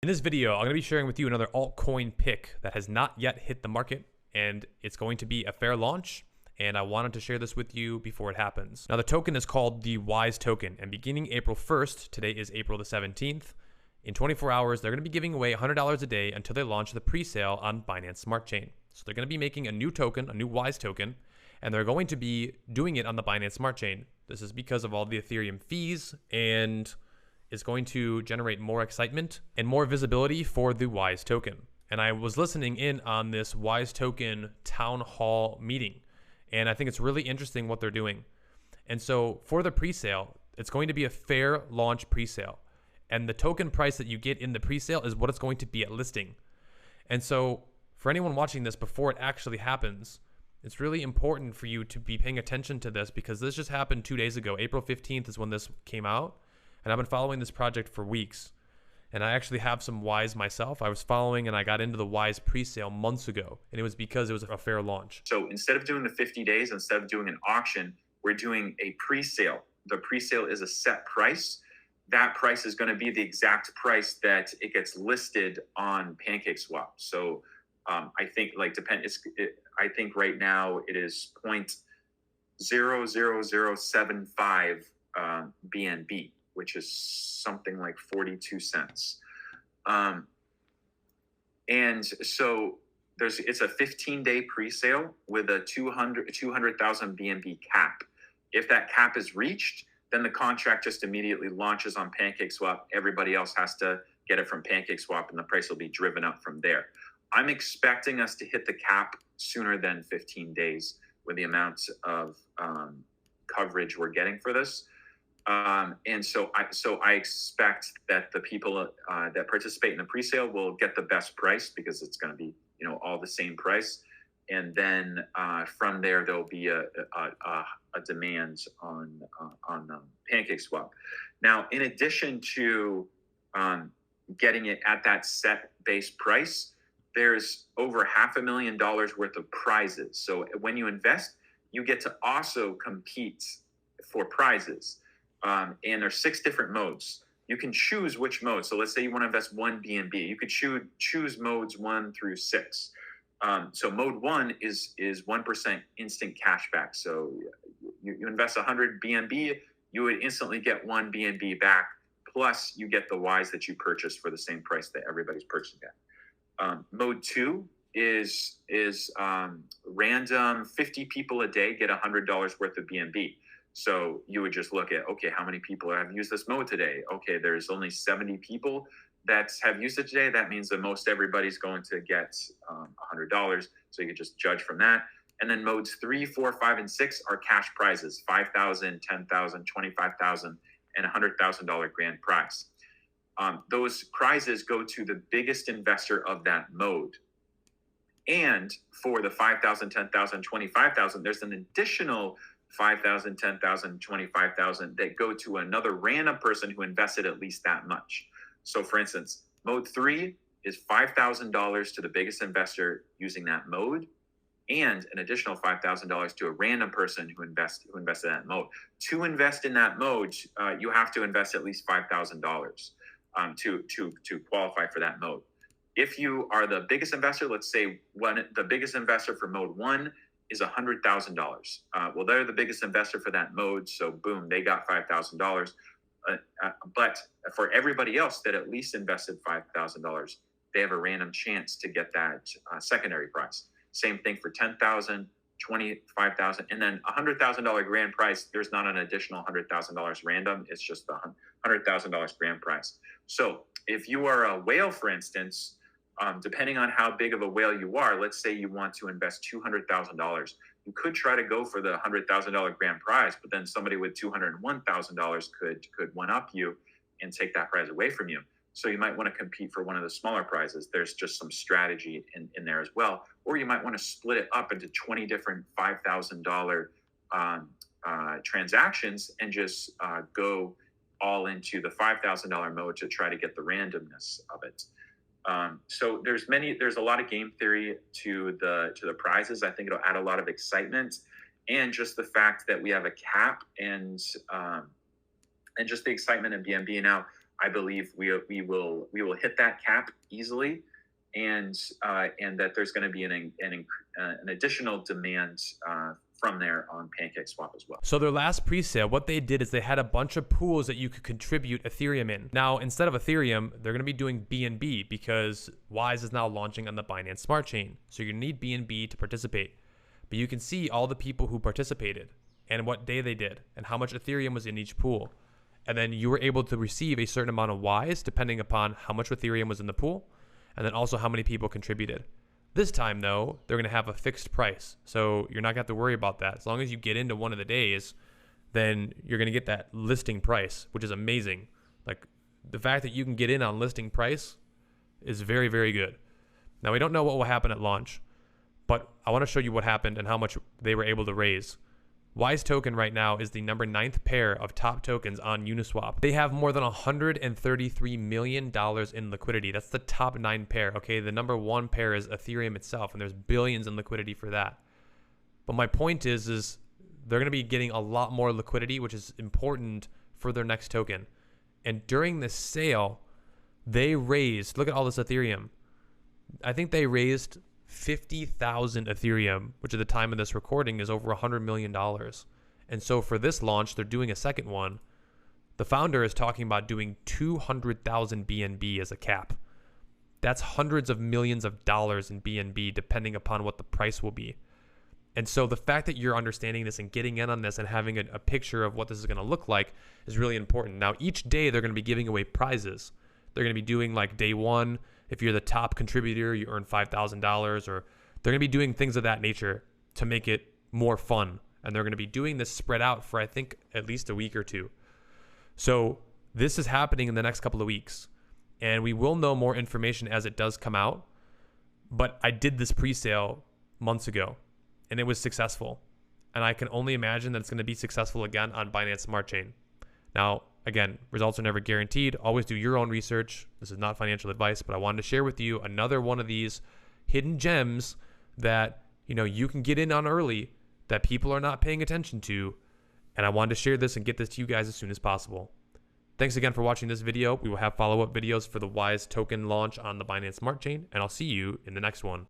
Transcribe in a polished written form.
In this video, I'm going to be sharing with you another altcoin pick that has not yet hit the market, and it's going to be a fair launch, and I wanted to share this with you before it happens. Now, the token is called the WISE token, and beginning April 1st, today is April the 17th, in 24 hours, they're going to be giving away $100 a day until they launch the pre-sale on Binance Smart Chain. So they're going to be making a new token, a new WISE token, and they're going to be doing it on the Binance Smart Chain. This is because of all the Ethereum fees, and it's going to generate more excitement and more visibility for the WISE token. And I was listening in on this WISE token town hall meeting, and I think it's really interesting what they're doing. And so for the pre-sale, it's going to be a fair launch pre-sale. And the token price that you get in the pre-sale is what it's going to be at listing. And so for anyone watching this before it actually happens, it's really important for you to be paying attention to this, because this just happened 2 days ago. April 15th is when this came out. And I've been following this project for weeks. And I actually have some WISE myself. I was following and I got into the WISE pre-sale months ago. And it was because it was a fair launch. So instead of doing the 50 days, instead of doing an auction, we're doing a pre-sale. The pre-sale is a set price. That price is going to be the exact price that it gets listed on PancakeSwap. So I think I think right now it is 0.00075 BNB, which is something like 42 cents. And so it's a 15-day pre-sale with a 200,000 BNB cap. If that cap is reached, then the contract just immediately launches on PancakeSwap. Everybody else has to get it from PancakeSwap, and the price will be driven up from there. I'm expecting us to hit the cap sooner than 15 days with the amount of coverage we're getting for this. And so I expect that the people that participate in the pre-sale will get the best price, because it's going to be, all the same price. And then from there, there'll be a demand on PancakeSwap. Now, in addition to getting it at that set base price, there's over $500,000 worth of prizes. So when you invest, you get to also compete for prizes. And there's 6 different modes. You can choose which mode. So let's say you want to invest 1 BNB. You could choose modes 1 through 6. So mode 1 is 1% instant cashback. So you invest 100 BNB, you would instantly get 1 BNB back. Plus you get the WISE that you purchased for the same price that everybody's purchasing at. Mode 2 is random. 50 people a day get $100 worth of BNB. So you would just look at, okay, how many people have used this mode today? Okay, there's only 70 people that have used it today. That means that most everybody's going to get $100. So you could just judge from that. And then modes 3, 4, 5, and 6 are cash prizes: $5,000, $10,000, $25,000, and $100,000 grand prize. Those prizes go to the biggest investor of that mode. And for the 5,000, 10,000, 25,000, there's an additional 5,000, 10,000, 25,000 that go to another random person who invested at least that much. So for instance, mode 3 is $5,000 to the biggest investor using that mode, and an additional $5,000 to a random person who invested in that mode. To invest in that mode, you have to invest at least $5,000 to qualify for that mode. If you are the biggest investor, let's say the biggest investor for mode 1 is $100,000. Well, they're the biggest investor for that mode, so boom, they got $5,000. But for everybody else that at least invested $5,000, they have a random chance to get that secondary prize. Same thing for 10,000, 25,000, and then $100,000 grand prize. There's not an additional $100,000 random. It's just the $100,000 grand prize. So if you are a whale, for instance, depending on how big of a whale you are, let's say you want to invest $200,000. You could try to go for the $100,000 grand prize, but then somebody with $201,000 could one-up you and take that prize away from you. So you might want to compete for one of the smaller prizes. There's just some strategy in there as well. Or you might want to split it up into 20 different $5,000 transactions and just go all into the $5,000 mode to try to get the randomness of it. So there's a lot of game theory to the prizes. I think it'll add a lot of excitement, and just the fact that we have a cap and just the excitement in BNB. Now, I believe we will hit that cap easily, and that there's going to be an additional demand from there on PancakeSwap as well. So their last pre-sale, what they did is they had a bunch of pools that you could contribute Ethereum in. Now, instead of Ethereum, they're going to be doing BNB because Wise is now launching on the Binance Smart Chain. So you're going to need BNB to participate. But you can see all the people who participated and what day they did and how much Ethereum was in each pool. And then you were able to receive a certain amount of Wise depending upon how much Ethereum was in the pool and then also how many people contributed. This time, though, they're going to have a fixed price. So you're not going to have to worry about that. As long as you get into one of the days, then you're going to get that listing price, which is amazing. Like, the fact that you can get in on listing price is very, very good. Now, we don't know what will happen at launch, but I want to show you what happened and how much they were able to raise. Wise token right now is the number 9th pair of top tokens on Uniswap. They have more than $133 million in liquidity. That's the top 9 pair. Okay, the number 1 pair is Ethereum itself, and there's billions in liquidity for that. But my point is they're going to be getting a lot more liquidity, which is important for their next token. And during this sale, they raised, look at all this Ethereum. I think they raised 50,000 Ethereum, which at the time of this recording is over $100 million. And so for this launch, they're doing a second one. The founder is talking about doing 200,000 BNB as a cap. That's hundreds of millions of dollars in BNB, depending upon what the price will be. And so the fact that you're understanding this and getting in on this and having a picture of what this is going to look like is really important. Now, each day they're going to be giving away prizes. They're going to be doing like day 1. If you're the top contributor, you earn $5,000, or they're going to be doing things of that nature to make it more fun. And they're going to be doing this spread out for, I think, at least a week or 2. So this is happening in the next couple of weeks. And we will know more information as it does come out. But I did this pre-sale months ago, and it was successful. And I can only imagine that it's going to be successful again on Binance Smart Chain. Now, again, results are never guaranteed. Always do your own research. This is not financial advice, but I wanted to share with you another one of these hidden gems that, you can get in on early that people are not paying attention to. And I wanted to share this and get this to you guys as soon as possible. Thanks again for watching this video. We will have follow-up videos for the Wise token launch on the Binance Smart Chain, and I'll see you in the next one.